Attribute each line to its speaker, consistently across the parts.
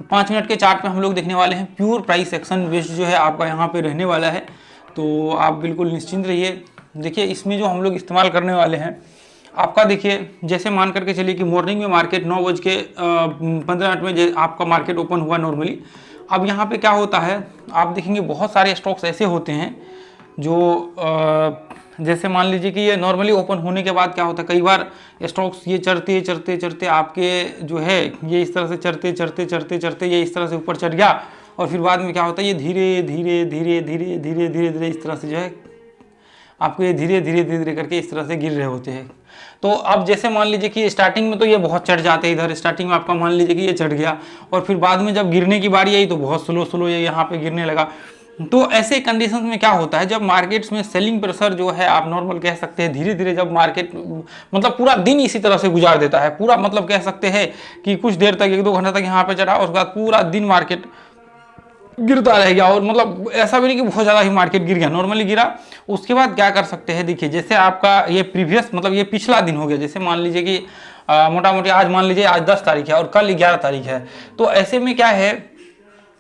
Speaker 1: 5 minute के chart पे हम लोग देखने वाले हैं प्योर प्राइस एक्शन बेस्ड जो है आपका यहाँ पे रहने वाला है, तो आप बिल्कुल निश्चिंत रहिए। देखिए इसमें जो हम लोग इस्तेमाल करने वाले हैं आपका, देखिए जैसे मान करके चलिए कि मॉर्निंग में मार्केट 9:15 में आपका मार्केट ओपन हुआ नॉर्मली। अब यहाँ पे क्या होता है, आप देखेंगे बहुत सारे स्टॉक्स ऐसे होते हैं जो जैसे मान लीजिए कि ये नॉर्मली ओपन होने के बाद क्या होता है, कई बार स्टॉक्स ये चढ़ते चढ़ते चढ़ते आपके जो है ये इस तरह से चढ़ते चढ़ते चढ़ते चढ़ते ये इस तरह से ऊपर चढ़ गया, और फिर बाद में क्या होता है ये धीरे धीरे धीरे धीरे धीरे धीरे धीरे इस तरह से जो है आपको ये धीरे धीरे धीरे धीरे करके इस तरह से गिर रहे होते हैं। तो अब जैसे मान लीजिए कि स्टार्टिंग में तो ये बहुत चढ़ जाते हैं, इधर स्टार्टिंग में आपका मान लीजिए कि ये चढ़ गया, और फिर बाद में जब गिरने की बारी आई तो बहुत स्लो स्लो ये यहाँ पे गिरने लगा। तो ऐसे कंडीशंस में क्या होता है, जब मार्केट्स में सेलिंग प्रेशर जो है आप नॉर्मल कह सकते हैं धीरे धीरे जब मार्केट मतलब पूरा दिन इसी तरह से गुजार देता है, पूरा मतलब कह सकते हैं कि कुछ देर तक 1-2 घंटे तक यहाँ पे चढ़ा और उसके बाद पूरा दिन मार्केट गिरता रह गया, और मतलब ऐसा भी नहीं कि बहुत ज़्यादा ही मार्केट गिर गया, नॉर्मली गिरा। उसके बाद क्या कर सकते हैं, देखिए जैसे आपका ये प्रीवियस मतलब ये पिछला दिन हो गया, जैसे मान लीजिए कि मोटा मोटी आज मान लीजिए आज 10 तारीख है और कल 11 तारीख है, तो ऐसे में क्या है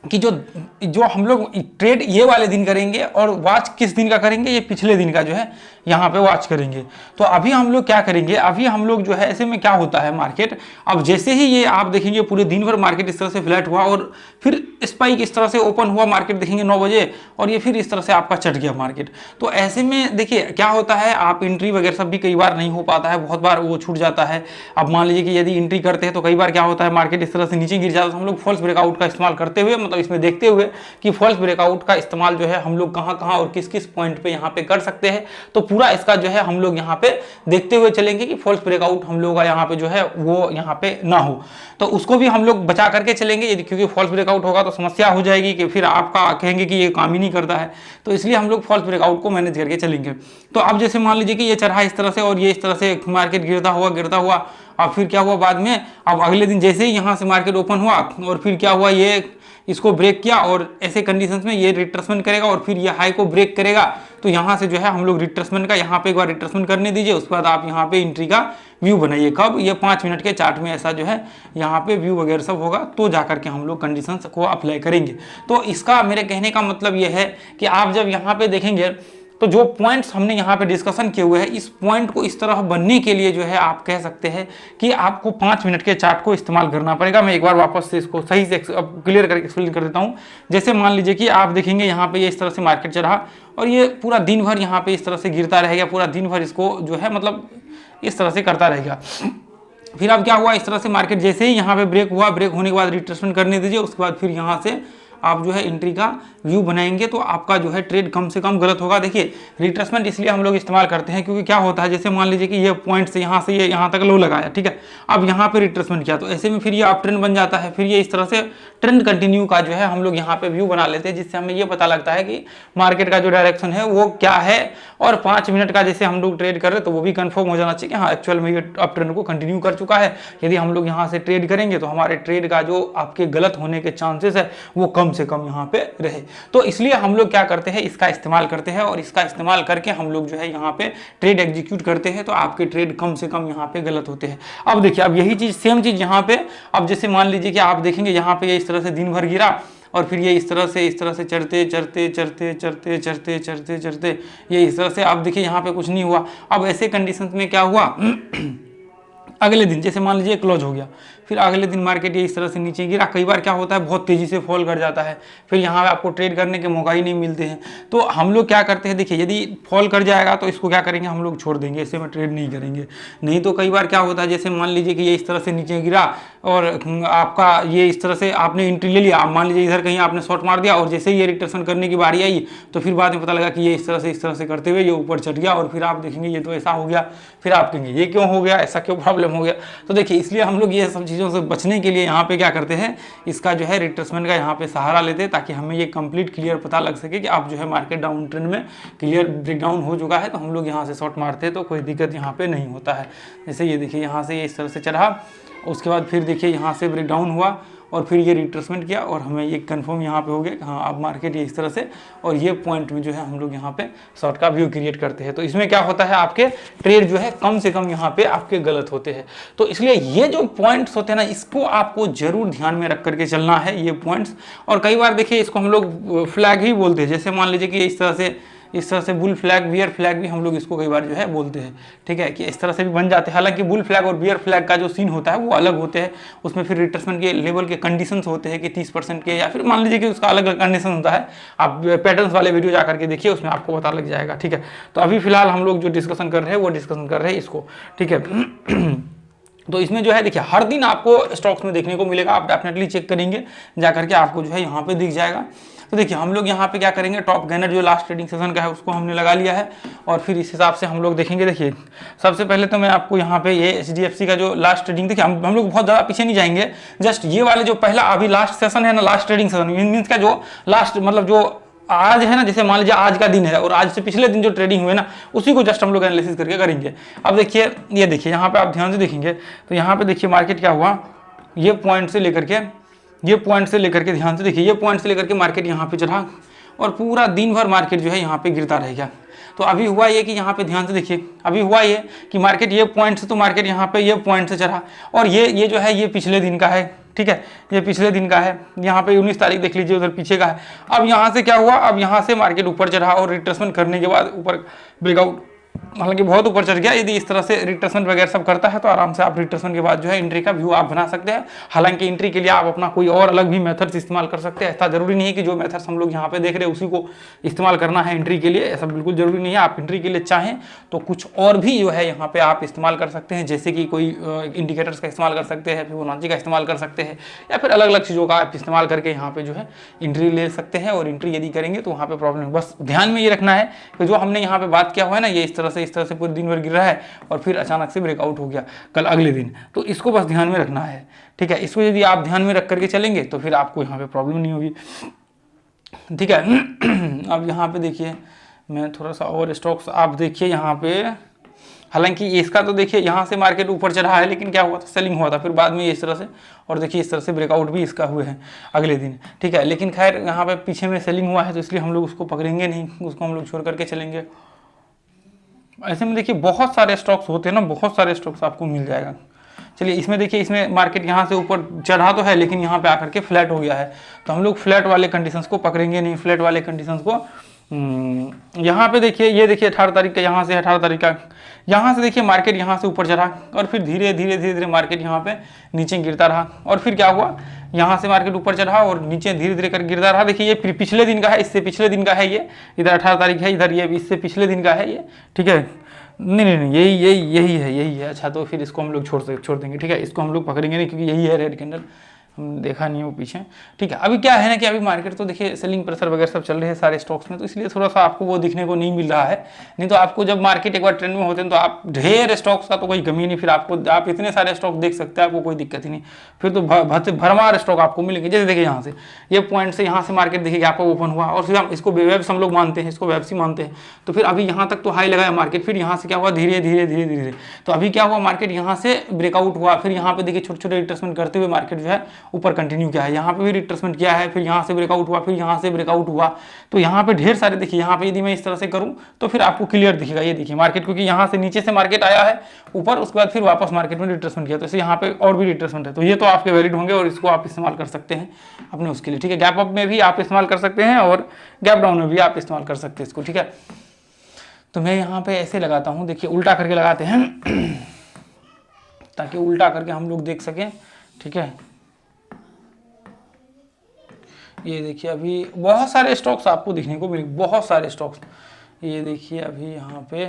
Speaker 1: कि जो हम लोग ट्रेड ये वाले दिन करेंगे और वॉच किस दिन का करेंगे, ये पिछले दिन का जो है यहाँ पे वॉच करेंगे। तो अभी हम लोग क्या करेंगे, अभी हम लोग जो है ऐसे में क्या होता है मार्केट, अब जैसे ही ये आप देखेंगे पूरे दिन भर मार्केट इस तरह से फ्लैट हुआ और फिर स्पाइक इस तरह से ओपन हुआ मार्केट देखेंगे 9 बजे, और ये फिर इस तरह से आपका चढ़ गया मार्केट। तो ऐसे में देखिए क्या होता है, आप एंट्री वगैरह सब भी कई बार नहीं हो पाता है, बहुत बार वो छूट जाता है। अब मान लीजिए कि यदि एंट्री करते हैं तो कई बार क्या होता है मार्केट इस तरह से नीचे गिर जाता है, तो हम लोग फॉल्स ब्रेकआउट का इस्तेमाल करते हुए मतलब इसमें देखते हुए कि फॉल्स ब्रेकआउट का इस्तेमाल जो है हम लोग कहां कहां और किस किस पॉइंट पे यहाँ पे कर सकते हैं, तो पूरा इसका जो है हम लोग यहाँ पे देखते हुए चलेंगे कि फॉल्स ब्रेकआउट हम लोग का यहाँ पे जो है वो यहाँ पे ना हो, तो उसको भी हम लोग बचा करके चलेंगे, क्योंकि फॉल्स ब्रेकआउट होगा तो समस्या हो जाएगी कि फिर आपका कहेंगे कि ये काम ही नहीं करता है, तो इसलिए हम लोग फॉल्स ब्रेकआउट को मैनेज करके चलेंगे। तो अब जैसे मान लीजिए कि ये चढ़ा इस तरह से और ये इस तरह से मार्केट गिरता हुआ, अब फिर क्या हुआ बाद में, अब अगले दिन जैसे ही यहाँ से मार्केट ओपन हुआ और फिर क्या हुआ, ये इसको ब्रेक किया और ऐसे कंडीशंस में ये रिट्रेसमेंट करेगा और फिर ये हाई को ब्रेक करेगा, तो यहाँ से जो है हम लोग रिट्रेसमेंट का यहाँ पे एक बार रिट्रेसमेंट करने दीजिए, उसके बाद आप यहाँ पे एंट्री का व्यू बनाइए। कब, ये 5 मिनट के चार्ट में ऐसा जो है यहाँ पे व्यू वगैरह सब होगा, तो जाकर के हम लोग कंडीशंस को अप्लाई करेंगे। तो इसका मेरे कहने का मतलब ये है कि आप जब यहाँ पे देखेंगे तो जो पॉइंट्स हमने यहाँ पे डिस्कशन किए हुए हैं, इस पॉइंट को इस तरह बनने के लिए जो है आप कह सकते हैं कि आपको 5 मिनट के चार्ट को इस्तेमाल करना पड़ेगा। मैं एक बार वापस से इसको सही से क्लियर करके एक्सप्लेन कर देता हूँ। जैसे मान लीजिए कि आप देखेंगे यहाँ पे ये इस तरह से मार्केट चढ़ा और ये पूरा दिन भर यहाँ पे इस तरह से गिरता रहेगा, पूरा दिन भर इसको जो है मतलब इस तरह से करता रहेगा। फिर अब क्या हुआ, इस तरह से मार्केट जैसे ही यहाँ पे ब्रेक हुआ, ब्रेक होने के बाद रिट्रेसमेंट करने दीजिए, उसके बाद फिर यहाँ से आप जो है एंट्री का व्यू बनाएंगे, तो आपका जो है ट्रेड कम से कम गलत होगा। देखिए रिट्रेसमेंट इसलिए हम लोग इस्तेमाल करते हैं क्योंकि क्या होता है, जैसे मान लीजिए कि ये पॉइंट से ये यहाँ तक लो लगाया, ठीक है, अब यहाँ पे रिट्रेसमेंट किया, तो ऐसे में फिर ये अप ट्रेंड बन जाता है, फिर ये इस तरह से ट्रेंड कंटिन्यू का जो है हम लोग यहाँ पे व्यू बना लेते हैं, जिससे हमें ये पता लगता है कि मार्केट का जो डायरेक्शन है वो क्या है। और 5 मिनट का जैसे हम लोग ट्रेड कर रहे हैं तो वो भी कंफर्म हो जाना चाहिए कि हाँ एक्चुअल में ये अप ट्रेंड को कंटिन्यू कर चुका है। यदि हम लोग यहाँ से ट्रेड करेंगे तो हमारे ट्रेड का जो आपके गलत होने के चांसेस है वो कम से कम यहाँ पे रहे। तो इसलिए हम लोग क्या करते हैं, इसका इस्तेमाल करते हैं और इसका इस्तेमाल करके हम लोग जो है यहाँ पे ट्रेड एग्जीक्यूट करते हैं, तो आपके ट्रेड कम से कम यहाँ पे गलत होते हैं। अब देखिए अब यही चीज सेम चीज यहाँ पे, अब जैसे मान लीजिए कि आप देखेंगे यहाँ पे ये इस तरह से दिन भर गिरा और फिर ये इस तरह से चढ़ते चढ़ते चढ़ते चढ़ते चढ़ते चढ़ते चढ़ते ये इस तरह से, आप देखिए यहाँ पे कुछ नहीं हुआ। अब ऐसे कंडीशंस में क्या हुआ अगले दिन जैसे मान लीजिए क्लोज हो गया, फिर अगले दिन मार्केट ये इस तरह से नीचे गिरा। कई बार क्या होता है बहुत तेजी से फॉल कर जाता है, फिर यहाँ पे आपको ट्रेड करने के मौका ही नहीं मिलते हैं। तो हम लोग क्या करते हैं, देखिए यदि फॉल कर जाएगा तो इसको क्या करेंगे, हम लोग छोड़ देंगे, इससे में ट्रेड नहीं करेंगे। नहीं तो कई बार क्या होता है, जैसे मान लीजिए कि ये इस तरह से नीचे गिरा और आपका ये इस तरह से आपने एंट्री ले लिया, मान लीजिए इधर कहीं आपने शॉर्ट मार दिया और जैसे ही ये रिटर्न करने की बारी आई तो फिर बाद में पता लगा कि ये इस तरह से करते हुए ये ऊपर चढ़ गया और फिर आप देखेंगे ये तो ऐसा हो गया, फिर आप कहेंगे ये क्यों हो गया, ऐसा क्यों प्रॉब्लम हो गया। तो देखिए इसलिए हम लोग ये सब चीज़ों से बचने के लिए यहाँ पे क्या करते हैं, इसका जो है रिट्रेसमेंट का यहाँ पे सहारा लेते हैं, ताकि हमें ये कंप्लीट क्लियर पता लग सके कि अब जो है मार्केट डाउन ट्रेंड में क्लियर ब्रेकडाउन हो चुका है, तो हम लोग यहाँ से शॉर्ट मारते हैं तो कोई दिक्कत यहाँ पे नहीं होता है। जैसे ये देखिए यहाँ से ये इस तरह से चढ़ा, उसके बाद फिर देखिए यहाँ से ब्रेकडाउन हुआ और फिर ये रिट्रेसमेंट किया और हमें ये कंफर्म यहाँ पे हो गया कि हाँ अब मार्केट ये इस तरह से, और ये पॉइंट में जो है हम लोग यहाँ पे शॉर्ट का व्यू क्रिएट करते हैं। तो इसमें क्या होता है, आपके ट्रेड जो है कम से कम यहाँ पे आपके गलत होते हैं। तो इसलिए ये जो पॉइंट्स होते हैं ना, इसको आपको जरूर ध्यान में रख करके चलना है, ये पॉइंट्स। और कई बार देखिए इसको हम लोग फ्लैग ही बोलते हैं, जैसे मान लीजिए कि इस तरह से बुल फ्लैग, बियर फ्लैग भी हम लोग इसको कई बार जो है बोलते हैं, ठीक है, कि इस तरह से भी बन जाते हैं। हालांकि बुल फ्लैग और बियर फ्लैग का जो सीन होता है वो अलग होते हैं, उसमें फिर रिट्रेसमेंट के लेवल के कंडीशंस होते हैं कि 30% के, या फिर मान लीजिए कि उसका अलग कंडीशन होता है। आप पैटर्न्स वाले वीडियो जा करके देखिए, उसमें आपको पता लग जाएगा, ठीक है। तो अभी फिलहाल हम लोग जो डिस्कशन कर रहे हैं वो डिस्कशन कर रहे हैं इसको, ठीक है। तो इसमें जो है देखिए हर दिन आपको स्टॉक्स में देखने को मिलेगा, आप डेफिनेटली चेक करेंगे जा करके, आपको जो है यहाँ पे दिख जाएगा। तो देखिए हम लोग यहाँ पे क्या करेंगे, टॉप गेनर जो लास्ट ट्रेडिंग सेशन का है उसको हमने लगा लिया है, और फिर इस हिसाब से हम लोग देखेंगे। देखिए सबसे पहले तो मैं आपको यहाँ पे ये HDFC का जो लास्ट ट्रेडिंग, देखिए हम लोग बहुत ज़्यादा पीछे नहीं जाएंगे, जस्ट ये वाले जो पहला अभी लास्ट सेशन है ना, लास्ट ट्रेडिंग सेशन मीन्स का जो लास्ट मतलब जो आज है ना, जैसे मान लीजिए आज का दिन है और आज से पिछले दिन जो ट्रेडिंग हुए ना, उसी को जस्ट हम लोग एनालिसिस करके करेंगे। अब देखिए ये देखिए यहाँ पे आप ध्यान से देखेंगे तो यहाँ पे देखिए मार्केट क्या हुआ, ये पॉइंट से लेकर के ध्यान से देखिए, ये पॉइंट से लेकर के मार्केट यहाँ पे चढ़ा और पूरा दिन भर मार्केट जो है यहाँ पे गिरता रहेगा। तो अभी हुआ ये कि यहाँ पे ध्यान से देखिए, अभी हुआ ये कि मार्केट ये पॉइंट से, तो मार्केट यहाँ पे ये पॉइंट से चढ़ा, और ये जो है ये पिछले दिन का है, ठीक है, ये पिछले दिन का है, यहाँ पे 19 तारीख देख लीजिए, उधर पीछे का है। अब यहाँ से क्या हुआ, अब यहाँ से मार्केट ऊपर चढ़ा और रिट्रेसमेंट करने के बाद ऊपर ब्रेकआउट, हालांकि बहुत ऊपर चढ़ गया। यदि इस तरह से रिट्रेसमेंट वगैरह सब करता है तो आराम से आप रिट्रेसमेंट के बाद जो है एंट्री का व्यू आप बना सकते हैं। हालांकि एंट्री के लिए आप अपना कोई और अलग भी मेथड्स इस्तेमाल कर सकते हैं, ऐसा जरूरी नहीं है कि जो मेथड्स हम लोग यहाँ पे देख रहे हैं उसी को इस्तेमाल करना है एंट्री के लिए, ऐसा बिल्कुल जरूरी नहीं है। आप एंट्री के लिए चाहें तो कुछ और भी जो है यहाँ पे आप इस्तेमाल कर सकते हैं, जैसे कि कोई इंडिकेटर्स का इस्तेमाल कर सकते हैं, फिबोनाची का इस्तेमाल कर सकते हैं, या फिर अलग अलग चीज़ों का आप इस्तेमाल करके यहाँ पे जो है एंट्री ले सकते हैं। और एंट्री यदि करेंगे तो वहाँ पे प्रॉब्लम, बस ध्यान में ये रखना है कि जो हमने यहाँ पे बात किया हुआ है ना, ये इस तरह से पूरे दिन भर गिर रहा है और फिर अचानक से ब्रेकआउट हो गया कल अगले दिन, तो इसको बस ध्यान में रखना है, ठीक है। इसको यदि आप ध्यान में रख करके चलेंगे तो फिर आपको यहाँ पे प्रॉब्लम नहीं होगी, ठीक है। अब यहाँ पे देखिए मैं थोड़ा सा और स्टॉक्स आप देखिए यहाँ पे, हालांकि इसका तो देखिए यहाँ से मार्केट ऊपर चढ़ा है, लेकिन क्या हुआ था, सेलिंग हुआ था, फिर बाद में इस तरह से, और देखिए इस तरह से ब्रेकआउट भी इसका हुए हैं अगले दिन, ठीक है। लेकिन खैर यहाँ पे पीछे में सेलिंग हुआ है तो इसलिए हम लोग उसको पकड़ेंगे नहीं, उसको हम लोग छोड़ करके चलेंगे। ऐसे में देखिए बहुत सारे स्टॉक्स होते हैं ना, बहुत सारे स्टॉक्स आपको मिल जाएगा। चलिए इसमें देखिए, इसमें मार्केट यहाँ से ऊपर चढ़ा तो है लेकिन यहाँ पे आकर के फ्लैट हो गया है, तो हम लोग फ्लैट वाले कंडीशंस को पकड़ेंगे नहीं। फ्लैट वाले कंडीशंस को यहाँ पे देखिए, ये देखिए 18 तारीख का, यहाँ से 18 तारीख का, यहाँ से देखिए मार्केट यहाँ से ऊपर चढ़ा और फिर धीरे धीरे मार्केट यहाँ पे नीचे गिरता रहा, और फिर क्या हुआ, यहाँ से मार्केट ऊपर चढ़ा और नीचे धीरे धीरे कर गिरता रहा। देखिए ये पिछले दिन का है, इससे पिछले दिन का है, ये इधर 18 तारीख है, इधर ये इससे पिछले दिन का है ये, ठीक है। नहीं यही है। अच्छा तो फिर इसको हम लोग छोड़ देंगे, ठीक है, इसको हम लोग पकड़ेंगे नहीं क्योंकि यही है रेड कैंडल, हम देखा नहीं है वो पीछे, ठीक है। अभी क्या है ना कि अभी मार्केट तो देखिए सेलिंग प्रेशर वगैरह सब चल रहे हैं सारे स्टॉक्स में, तो इसलिए थोड़ा सा आपको वो दिखने को नहीं मिल रहा है। नहीं तो आपको जब मार्केट एक बार ट्रेंड में होते हैं तो आप ढेर स्टॉक्स का तो कोई कमी नहीं, फिर आप इतने सारे स्टॉक देख सकते हैं, आपको कोई दिक्कत ही नहीं, फिर तो भरमार स्टॉक आपको मिलेंगे। जैसे देखिए यहाँ से ये पॉइंट से यहाँ से मार्केट देखिए आपको ओपन हुआ और फिर हम इसको वेब्स हम लोग मानते हैं, इसको वेब्स ही मानते हैं, तो फिर अभी यहाँ तक तो हाई लगाया मार्केट, फिर यहाँ से क्या हुआ, धीरे धीरे तो अभी क्या हुआ, मार्केट यहाँ से ब्रेकआउट हुआ, फिर यहाँ पे देखिए छोटे छोटे रिट्रेसमेंट करते हुए मार्केट जो है ऊपर कंटिन्यू किया है, यहाँ पे भी रिट्रेसमेंट किया है, फिर यहाँ से ब्रेकआउट हुआ, फिर यहाँ से ब्रेकआउट हुआ, तो यहाँ पे ढेर सारे देखिए, यहाँ पे यदि मैं इस तरह से करूँ तो फिर आपको क्लियर दिखेगा। ये देखिए मार्केट, क्योंकि यहाँ से नीचे से मार्केट आया है ऊपर, उसके बाद फिर वापस मार्केट में रिट्रेसमेंट किया, तो इसे यहाँ पे और भी रिट्रेसमेंट है, तो ये तो आपके वैलिड होंगे और इसको आप इस्तेमाल कर सकते हैं अपने उसके लिए, ठीक है। गैप अप में भी आप इस्तेमाल कर सकते हैं और गैप डाउन में भी आप इस्तेमाल कर सकते हैं इसको, ठीक है। तो मैं यहाँ पे ऐसे लगाता हूँ, देखिए उल्टा करके लगाते हैं ताकि उल्टा करके हम लोग देख सकें, ठीक है। ये देखिए अभी बहुत सारे स्टॉक्स आपको दिखने को मिले, बहुत सारे स्टॉक्स, ये देखिए अभी यहाँ पे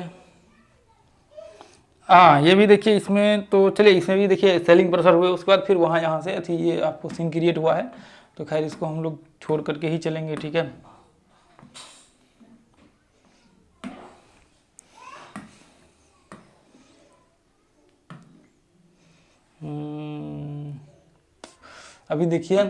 Speaker 1: ये भी देखिए, इसमें तो चलिए इसमें भी देखिए सेलिंग प्रेशर हुए, उसके बाद फिर वहाँ यहाँ से अथी ये आपको सीन क्रिएट हुआ है, तो खैर इसको हम लोग छोड़ करके ही चलेंगे, ठीक है। अभी देखिए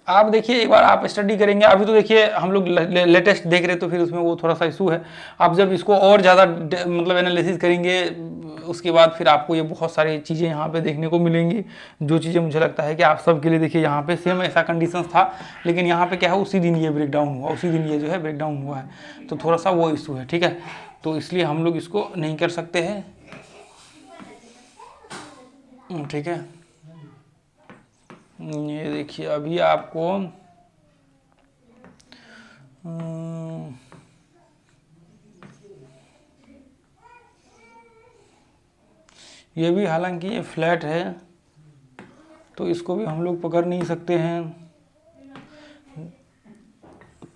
Speaker 1: आप देखिए एक बार आप स्टडी करेंगे, अभी तो देखिए हम लोग लेटेस्ट देख रहे तो फिर उसमें वो थोड़ा सा इशू है। आप जब इसको और ज़्यादा मतलब एनालिसिस करेंगे, उसके बाद फिर आपको ये बहुत सारी चीज़ें यहाँ पे देखने को मिलेंगी, जो चीज़ें मुझे लगता है कि आप सब के लिए देखिए यहाँ पे सेम ऐसा कंडीशन था, लेकिन यहाँ पे क्या है उसी दिन ये ब्रेक डाउन हुआ, उसी दिन ये जो है ब्रेक डाउन हुआ है, तो थोड़ा सा वो इशू है, ठीक है। तो इसलिए हम लोग इसको नहीं कर सकते हैं, ठीक है। ये देखिए अभी आपको ये भी, हालांकि ये फ्लैट है तो इसको भी हम लोग पकड़ नहीं सकते हैं।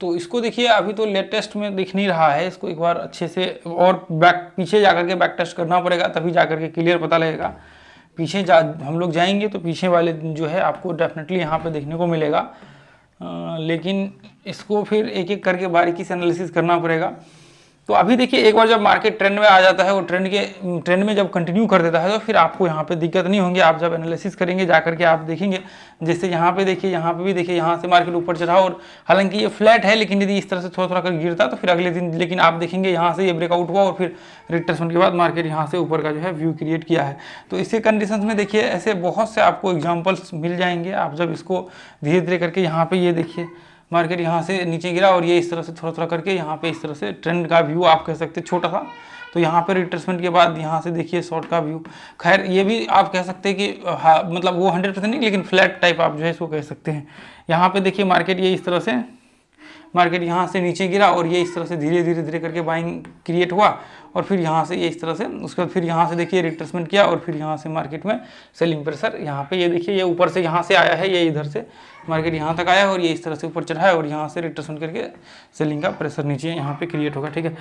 Speaker 1: तो इसको देखिए अभी तो लेटेस्ट में दिख नहीं रहा है, इसको एक बार अच्छे से और बैक पीछे जा करके बैक टेस्ट करना पड़ेगा, तभी जा करके क्लियर पता लगेगा। पीछे हम लोग जाएंगे तो पीछे वाले जो है आपको डेफिनेटली यहाँ पे देखने को मिलेगा, लेकिन इसको फिर एक एक करके बारीकी से एनालिसिस करना पड़ेगा। तो अभी देखिए एक बार जब मार्केट ट्रेंड में आ जाता है, वो ट्रेंड में जब कंटिन्यू कर देता है तो फिर आपको यहाँ पे दिक्कत नहीं होंगी। आप जब एनालिसिस करेंगे जा करके आप देखेंगे, जैसे यहाँ पे देखिए, यहाँ पे भी देखिए, यहाँ से मार्केट ऊपर चढ़ा और हालांकि ये फ्लैट है, लेकिन यदि इस तरह से थोड़ा थोड़ा कर गिरता तो फिर अगले दिन, लेकिन आप देखेंगे यहाँ से ये ब्रेकआउट हुआ और फिर रिट्रेसमेंट के बाद मार्केट यहाँ से ऊपर का जो है व्यू क्रिएट किया है। तो इसी कंडीशन में देखिए ऐसे बहुत से आपको एग्जाम्पल्स मिल जाएंगे। आप जब इसको धीरे धीरे करके यहाँ पे ये देखिए मार्केट यहाँ से नीचे गिरा और ये इस तरह से थोड़ा थोड़ा करके यहाँ पे इस तरह से ट्रेंड का व्यू आप कह सकते हैं छोटा सा, तो यहाँ पे रिट्रेसमेंट के बाद यहाँ से देखिए शॉर्ट का व्यू। खैर ये भी आप कह सकते हैं कि हाँ, मतलब वो 100% नहीं, लेकिन फ्लैट टाइप आप जो है इसको कह सकते हैं। यहाँ पे देखिए मार्केट ये इस तरह से, मार्केट यहाँ से नीचे गिरा और ये इस तरह से धीरे धीरे धीरे करके बाइंग क्रिएट हुआ और फिर यहाँ से ये इस तरह से, उसके बाद फिर यहाँ से देखिए रिट्रेसमेंट किया और फिर यहाँ से मार्केट में सेलिंग प्रेशर, यहाँ पे ये देखिए ये ऊपर से यहाँ से आया है, ये इधर से मार्केट यहाँ तक आया और ये इस तरह से ऊपर चढ़ा है और यहाँ से रिट्रेसमेंट करके सेलिंग का प्रेशर नीचे यहाँ पे क्रिएट होगा, ठीक है।